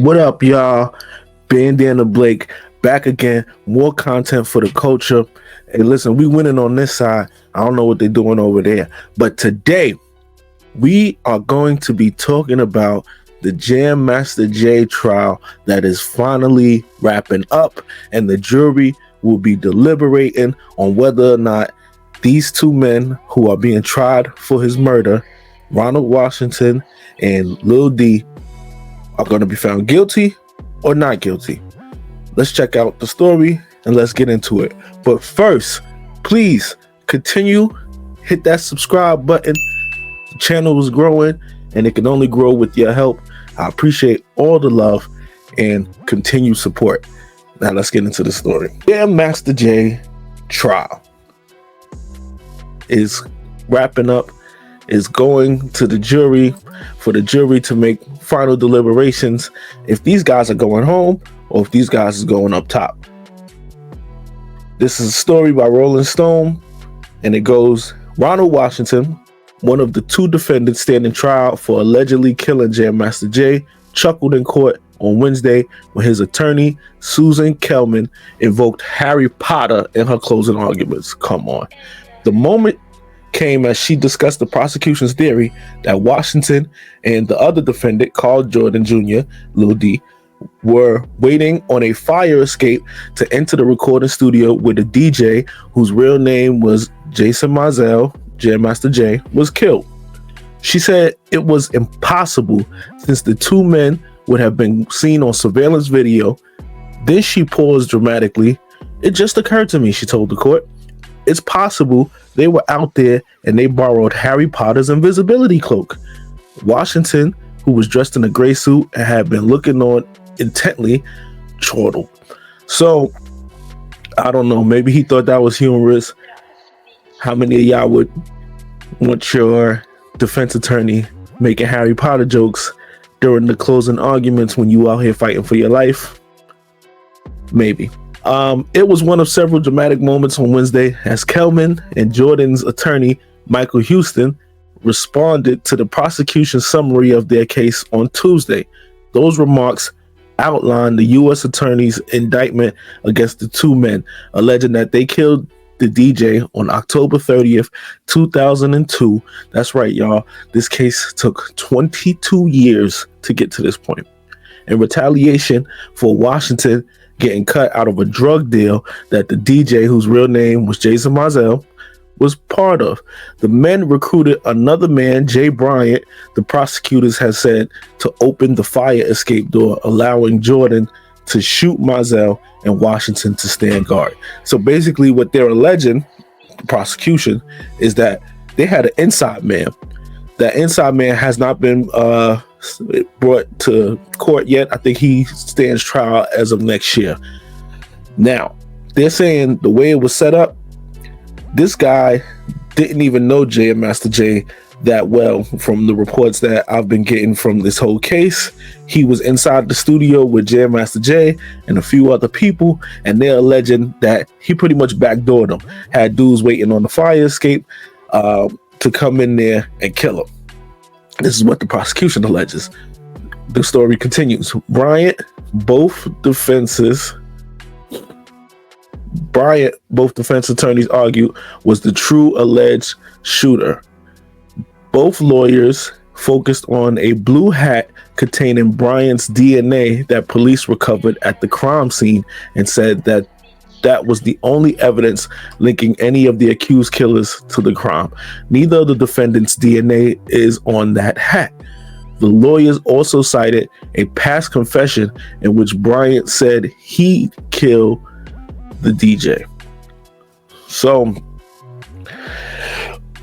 What up, y'all? Bandana Blake back again. More content for the culture. Hey, listen, we winning on this side. I don't know what they're doing over there. But today, we are going to be talking about the JMJ trial that is finally wrapping up, and the jury will be deliberating on whether or not these two men who are being tried for his murder, Ronald Washington and Lil D, are going to be found guilty or not guilty. Let's check out the story and let's get into it. But first, please continue, hit that subscribe button. The channel is growing and it can only grow with your help. I appreciate all the love and continued support. Now let's get into the story. JMJ trial is wrapping up, is going to the jury for the jury to make final deliberations if these guys are going home or if these guys are going up top. This is a story by Rolling Stone, and it goes: Ronald Washington, one of the two defendants standing trial for allegedly killing JMJ, chuckled in court on Wednesday when his attorney, Susan Kelman, invoked Harry Potter in her closing arguments. Come on. The moment came as she discussed the prosecution's theory that Washington and the other defendant, Carl Jordan Jr., Lil D, were waiting on a fire escape to enter the recording studio where the DJ, whose real name was Jason Mizell, JMJ, was killed. She said it was impossible since the two men would have been seen on surveillance video. Then she paused dramatically. It just occurred to me, she told the court. It's possible they were out there and they borrowed Harry Potter's invisibility cloak. Washington, who was dressed in a gray suit and had been looking on intently, chortled. So, I don't know, maybe he thought that was humorous. How many of y'all would want your defense attorney making Harry Potter jokes during the closing arguments when you out here fighting for your life? Maybe. It was one of several dramatic moments on Wednesday as Kelman and Jordan's attorney, Michael Houston, responded to the prosecution's summary of their case on Tuesday. Those remarks outlined the U.S. attorney's indictment against the two men, alleging that they killed the DJ on October 30th, 2002. That's right, y'all. This case took 22 years to get to this point. In retaliation for Washington getting cut out of a drug deal that the DJ, whose real name was Jason Mizell, was part of. The men recruited another man, Jay Bryant, the prosecutors had said, to open the fire escape door, allowing Jordan to shoot Mizell and Washington to stand guard. So basically what they're alleging, the prosecution, is that they had an inside man. That inside man has not been brought to court yet. I think he stands trial as of next year. Now, they're saying the way it was set up, this guy didn't even know JMJ that well. From the reports that I've been getting from this whole case, he was inside the studio with JMJ and a few other people, and they're alleging that he pretty much backdoored them, had dudes waiting on the fire escape to come in there and kill him. This is what the prosecution alleges. The story continues. Both defense attorneys argued was the true alleged shooter. Both lawyers focused on a blue hat containing Bryant's DNA that police recovered at the crime scene and said that that was the only evidence linking any of the accused killers to the crime. Neither of the defendants' DNA is on that hat. The lawyers also cited a past confession in which Bryant said he killed the DJ. So,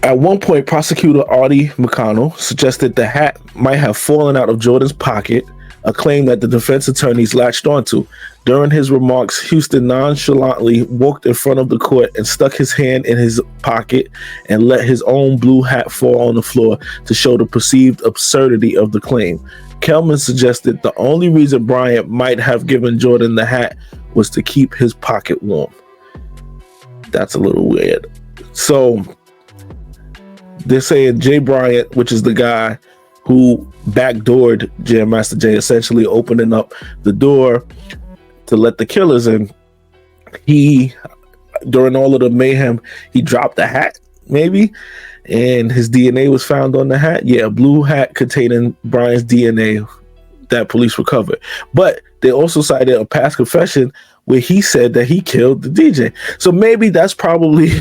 at one point, prosecutor Artie McConnell suggested the hat might have fallen out of Jordan's pocket, a claim that the defense attorneys latched onto. During his remarks, Houston nonchalantly walked in front of the court and stuck his hand in his pocket and let his own blue hat fall on the floor to show the perceived absurdity of the claim. Kelman suggested the only reason Bryant might have given Jordan the hat was to keep his pocket warm. That's a little weird. So they're saying Jay Bryant, which is the guy who backdoored Jam Master Jay, essentially opening up the door to let the killers in. He, during all of the mayhem, he dropped the hat, maybe, and his DNA was found on the hat. Yeah, a blue hat containing Brian's DNA that police recovered. But they also cited a past confession where he said that he killed the DJ. So maybe that's probably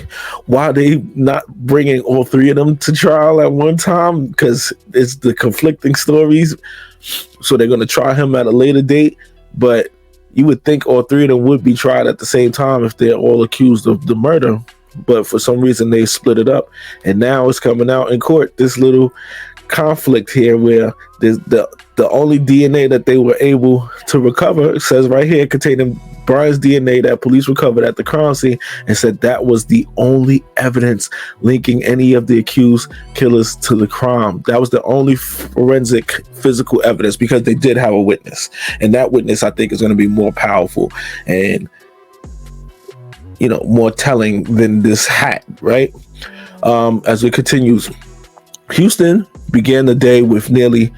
why they not bringing all three of them to trial at one time, because it's the conflicting stories. So they're going to try him at a later date. But you would think all three of them would be tried at the same time if they're all accused of the murder. But for some reason they split it up, and now it's coming out in court, this little conflict here where there's the only DNA that they were able to recover, it says right here, containing Brian's DNA that police recovered at the crime scene, and said that was the only evidence linking any of the accused killers to the crime. That was the only forensic physical evidence, because they did have a witness, and that witness I think is going to be more powerful and more telling than this hat, right? As it continues, Houston began the day with nearly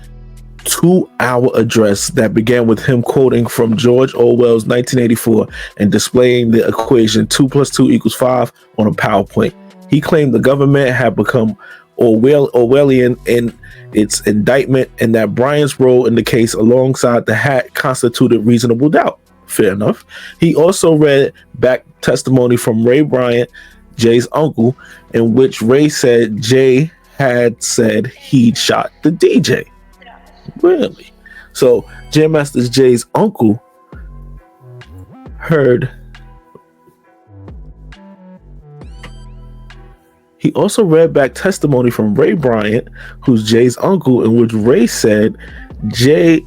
2-hour address that began with him quoting from George Orwell's 1984 and displaying the equation 2 + 2 = 5 on a PowerPoint. He claimed the government had become Orwellian in its indictment, and that Brian's role in the case alongside the hat constituted reasonable doubt. Fair enough. He also read back testimony from Ray Bryant, Jay's uncle, in which Ray said Jay had said he'd shot the DJ. Really? So Jam Master Jay's uncle heard. He also read back testimony from Ray Bryant, who's Jay's uncle, in which Ray said Jay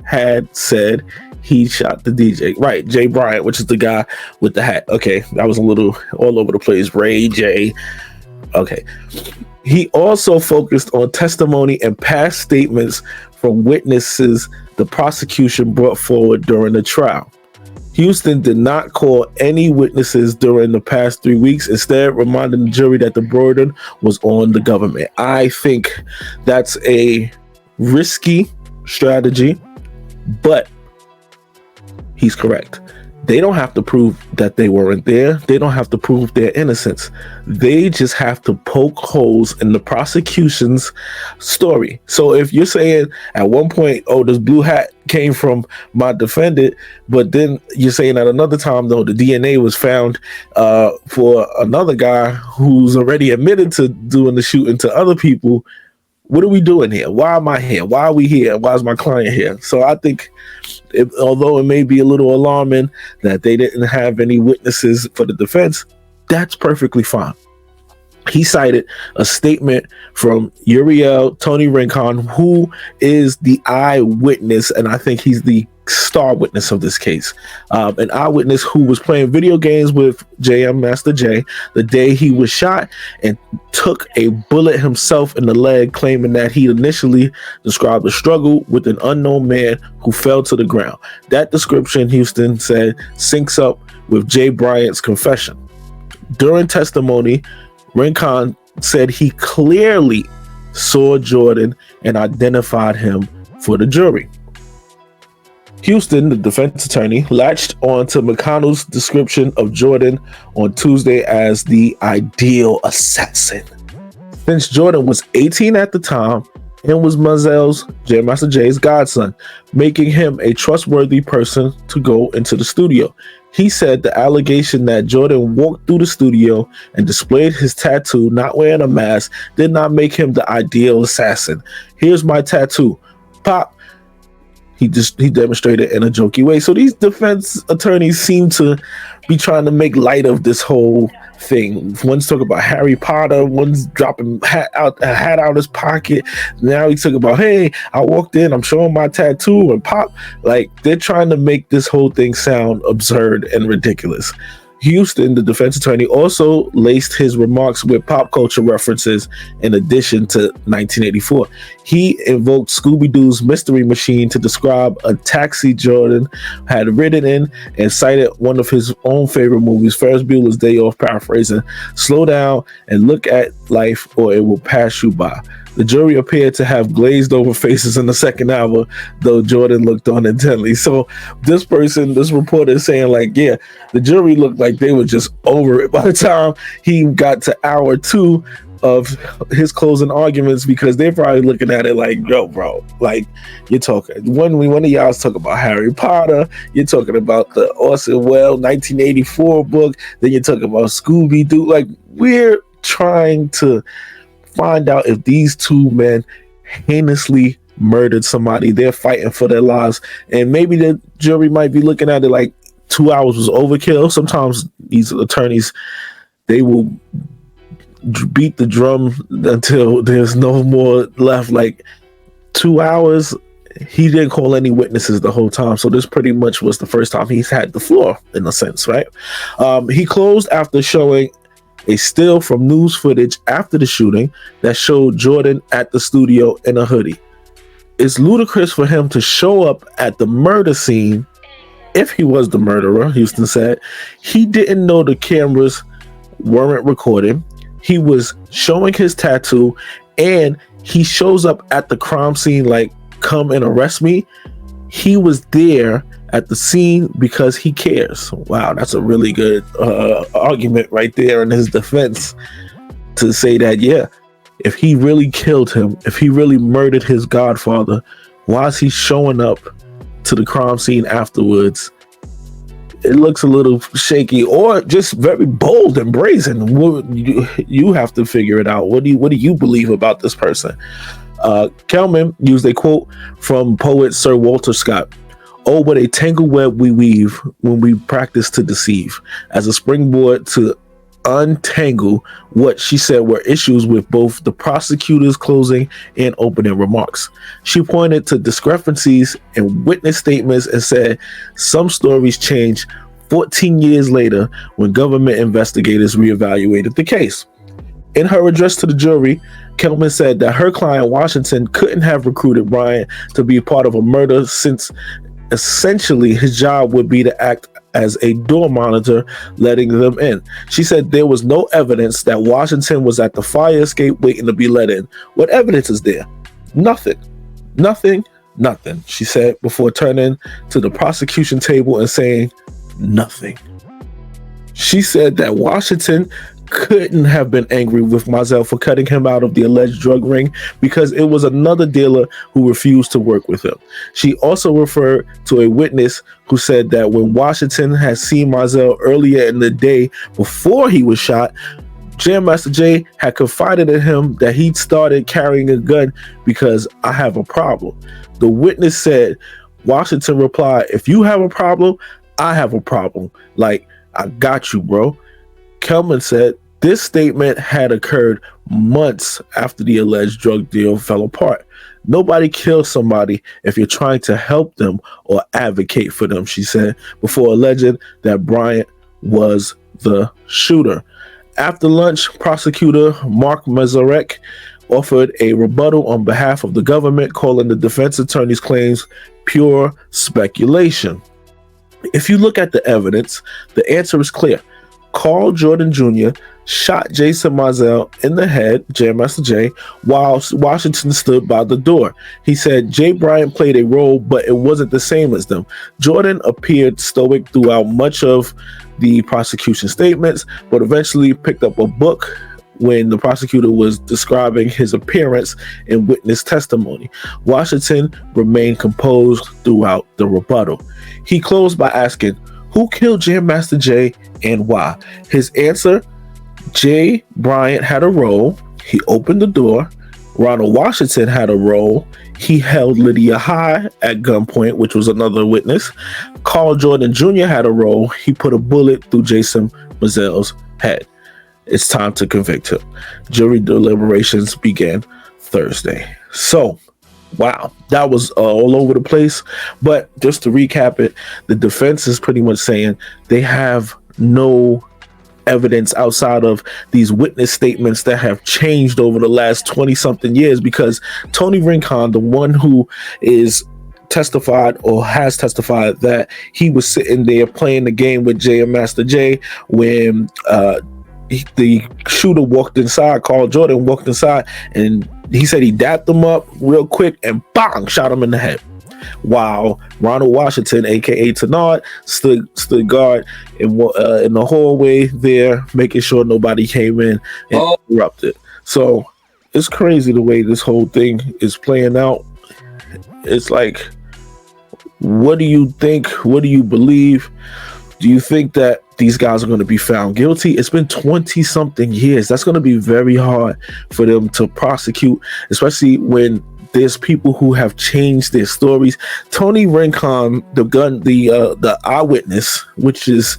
had said he shot the DJ. Right, Jay Bryant, which is the guy with the hat. Okay, that was a little all over the place. Ray, Jay. Okay. He also focused on testimony and past statements from witnesses the prosecution brought forward during the trial. Houston did not call any witnesses during the past 3 weeks, instead reminding the jury that the burden was on the government. I think that's a risky strategy, but he's correct. They don't have to prove that they weren't there. They don't have to prove their innocence. They just have to poke holes in the prosecution's story. So if you're saying at one point, oh, this blue hat came from my defendant, but then you're saying at another time, though, the DNA was found for another guy who's already admitted to doing the shooting to other people, what are we doing here? Why am I here? Why are we here? Why is my client here? So I think, although it may be a little alarming that they didn't have any witnesses for the defense, that's perfectly fine. He cited a statement from Uriel Tony Rincon, who is the eyewitness, and I think he's the star witness of this case. An eyewitness who was playing video games with JM Master Jay the day he was shot and took a bullet himself in the leg, claiming that he initially described a struggle with an unknown man who fell to the ground. That description, Houston said, syncs up with Jay Bryant's confession. During testimony, Rincon said he clearly saw Jordan and identified him for the jury. Houston, the defense attorney, latched on to McConnell's description of Jordan on Tuesday as the ideal assassin. Since Jordan was 18 at the time and was Mazel's, J Master Jay's godson, making him a trustworthy person to go into the studio. He said the allegation that Jordan walked through the studio and displayed his tattoo, not wearing a mask, did not make him the ideal assassin. Here's my tattoo. Pop. He demonstrated in a jokey way. So these defense attorneys seem to be trying to make light of this whole thing. One's talking about Harry Potter, one's dropping a hat out his pocket. Now he's talking about, hey, I walked in, I'm showing my tattoo, and Pop. Like, they're trying to make this whole thing sound absurd and ridiculous. Houston, the defense attorney, also laced his remarks with pop culture references in addition to 1984. He invoked Scooby-Doo's Mystery Machine to describe a taxi Jordan had ridden in and cited one of his own favorite movies, Ferris Bueller's Day Off, paraphrasing, slow down and look at life or it will pass you by. The jury appeared to have glazed over faces in the second hour, though Jordan looked on intently. So this reporter is saying like, yeah, the jury looked like they were just over it by the time he got to hour 2 of his closing arguments, because they're probably looking at it like, yo, bro, like, you're talking one of y'all's talking about Harry Potter, you're talking about the Orson Welles 1984 book, then you're talking about Scooby-Doo. Like, we're trying to find out if these two men heinously murdered somebody. They're fighting for their lives, and maybe the jury might be looking at it like 2 hours was overkill. Sometimes these attorneys, they will beat the drum until there's no more left. Like 2 hours, he didn't call any witnesses the whole time, so this pretty much was the first time he's had the floor, in a sense, right? He closed after showing a still from news footage after the shooting that showed Jordan at the studio in a hoodie. It's ludicrous for him to show up at the murder scene if he was the murderer, Houston said. He didn't know the cameras weren't recording. He was showing his tattoo, and he shows up at the crime scene like, come and arrest me. He was there at the scene because he cares. Wow, that's a really good argument right there in his defense, to say that, yeah, if he really killed him, if he really murdered his godfather, why is he showing up to the crime scene afterwards? It looks a little shaky, or just very bold and brazen. You have to figure it out. What do you believe about this person? Kelman used a quote from poet Sir Walter Scott. "Oh, what a tangled web we weave when we practice to deceive," as a springboard to untangle what she said were issues with both the prosecutor's closing and opening remarks. She pointed to discrepancies in witness statements and said some stories changed 14 years later when government investigators reevaluated the case. In her address to the jury, Kelman said that her client Washington couldn't have recruited Bryant to be part of a murder, since essentially his job would be to act as a door monitor, letting them in. She said there was no evidence that Washington was at the fire escape waiting to be let in. What evidence is there? Nothing, she said, before turning to the prosecution table and saying nothing. She said that Washington couldn't have been angry with Mizell for cutting him out of the alleged drug ring because it was another dealer who refused to work with him. She also referred to a witness who said that when Washington had seen Mizell earlier in the day before he was shot, Jam Master Jay had confided in him that he'd started carrying a gun because I have a problem. The witness said Washington replied, "If you have a problem, I have a problem. Like, I got you, bro." Kelman said this statement had occurred months after the alleged drug deal fell apart. Nobody kills somebody if you're trying to help them or advocate for them, she said, before alleging that Bryant was the shooter. After lunch, prosecutor Mark Mazurek offered a rebuttal on behalf of the government, calling the defense attorney's claims pure speculation. If you look at the evidence, the answer is clear. Carl Jordan Jr. shot Jason Mizell in the head, Jam Master Jay, while Washington stood by the door. He said Jay Bryant played a role, but it wasn't the same as them. Jordan appeared stoic throughout much of the prosecution statements, but eventually picked up a book when the prosecutor was describing his appearance in witness testimony. Washington remained composed throughout the rebuttal. He closed by asking, "Who killed Jam Master Jay and why?" His answer, Jay Bryant had a role. He opened the door. Ronald Washington had a role. He held Lydia High at gunpoint, which was another witness. Carl Jordan Jr. had a role. He put a bullet through Jason Mizell's head. It's time to convict him. Jury deliberations began Thursday. So, wow, that was all over the place. But just to recap it, the defense is pretty much saying they have no evidence outside of these witness statements that have changed over the last 20-something years, because Tony Rincon, the one who is testified or has testified that he was sitting there playing the game with Jam Master Jay when the shooter walked inside, Carl Jordan walked inside, and He said he dapped him up real quick and bang, shot him in the head. While Ronald Washington, aka Tenard, stood guard in the hallway there, making sure nobody came in and interrupted. So it's crazy the way this whole thing is playing out. It's like, what do you think? What do you believe? Do you think that these guys are going to be found guilty? It's been 20 something years. That's going to be very hard for them to prosecute, especially when there's people who have changed their stories. Tony Rincon, the eyewitness, which is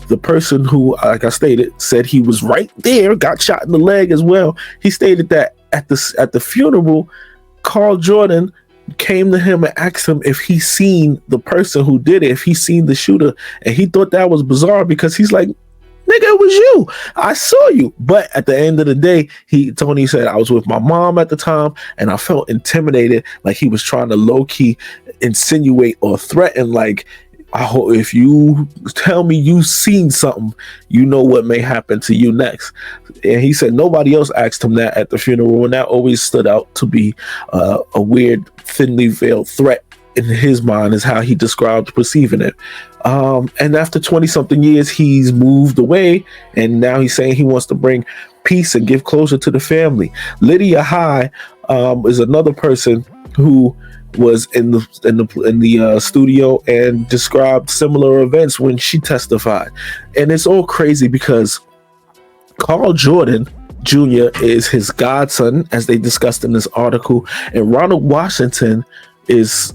the person who, like I stated, said he was right there, got shot in the leg as well. He stated that at the funeral, Carl Jordan came to him and asked him if he seen the person who did it, if he seen the shooter, and he thought that was bizarre because he's like, nigga, it was you. I saw you. But at the end of the day, Tony said, I was with my mom at the time and I felt intimidated, like he was trying to low-key insinuate or threaten, like, I hope if you tell me you seen something, you know what may happen to you next. And he said nobody else asked him that at the funeral, and that always stood out to be a weird, thinly veiled threat in his mind, is how he described perceiving it. And after 20 something years, he's moved away, and now he's saying he wants to bring peace and give closure to the family. Lydia High is another person who was in the studio and described similar events when she testified. And it's all crazy because Carl Jordan Jr. is his godson, as they discussed in this article, and Ronald Washington is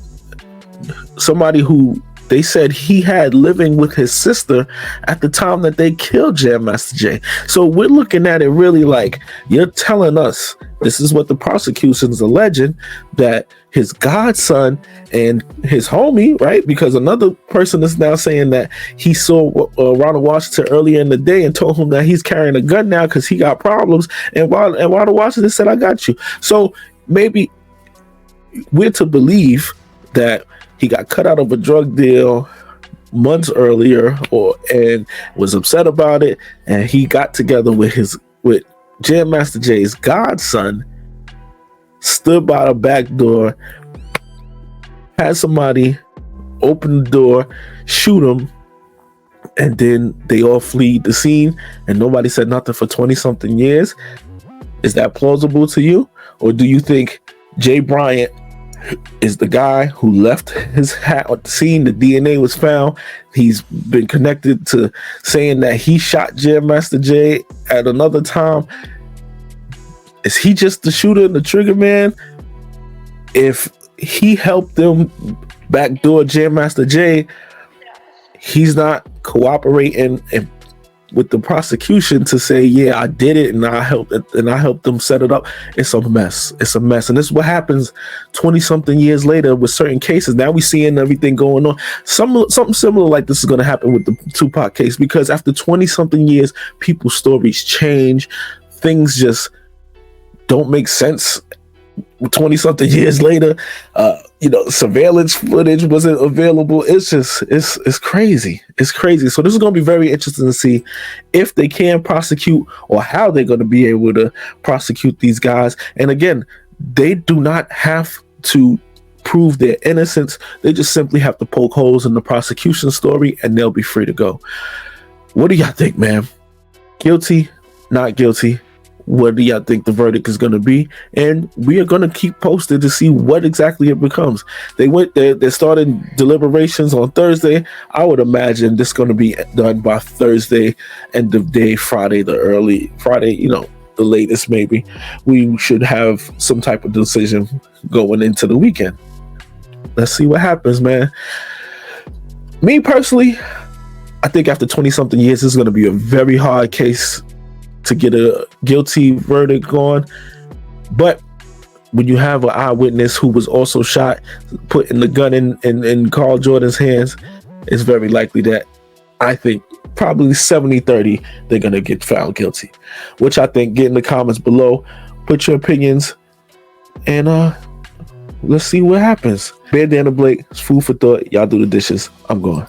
somebody who they said he had living with his sister at the time that they killed Jam Master Jay. So we're looking at it really like, you're telling us, this is what the prosecution's alleging, that his godson and his homie, right? Because another person is now saying that he saw Ronald Washington earlier in the day and told him that he's carrying a gun now because he got problems. And Ronald Washington said, I got you. So maybe we're to believe that he got cut out of a drug deal months earlier, and was upset about it, and he got together with Jam Master Jay's godson, stood by the back door, had somebody open the door, shoot him, and then they all fled the scene, and nobody said nothing for 20 something years. Is that plausible to you? Or do you think Jay Bryant is the guy who left his hat at the scene? The DNA was found. He's been connected to saying that he shot Jam Master Jay at another time. Is he just the shooter and the trigger man? If he helped them backdoor Jam Master Jay, he's not cooperating with the prosecution to say, yeah, I did it and I helped them set it up. It's a mess. It's a mess. And this is what happens 20 something years later with certain cases. Now we're seeing everything going on. Something similar like this is going to happen with the Tupac case, because after 20 something years, people's stories change. Things just don't make sense 20 something years later. Surveillance footage wasn't available. It's crazy. It's crazy. So this is going to be very interesting to see if they can prosecute, or how they're going to be able to prosecute these guys. And again, they do not have to prove their innocence. They just simply have to poke holes in the prosecution story and they'll be free to go. What do y'all think, man? Guilty? Not guilty? What do y'all think the verdict is going to be? And we are going to keep posted to see what exactly it becomes. They're starting deliberations on Thursday. I would imagine this is going to be done by Thursday, end of day, Friday, the latest maybe. We should have some type of decision going into the weekend. Let's see what happens, man. Me personally, I think after 20 something years, this is going to be a very hard case to get a guilty verdict on. But when you have an eyewitness who was also shot, putting the gun in Carl Jordan's hands, it's very likely that, I think, probably 70-30, they're going to get found guilty. Which I think, get in the comments below, put your opinions, and let's see what happens. Bandana Blake, food for thought. Y'all do the dishes. I'm going.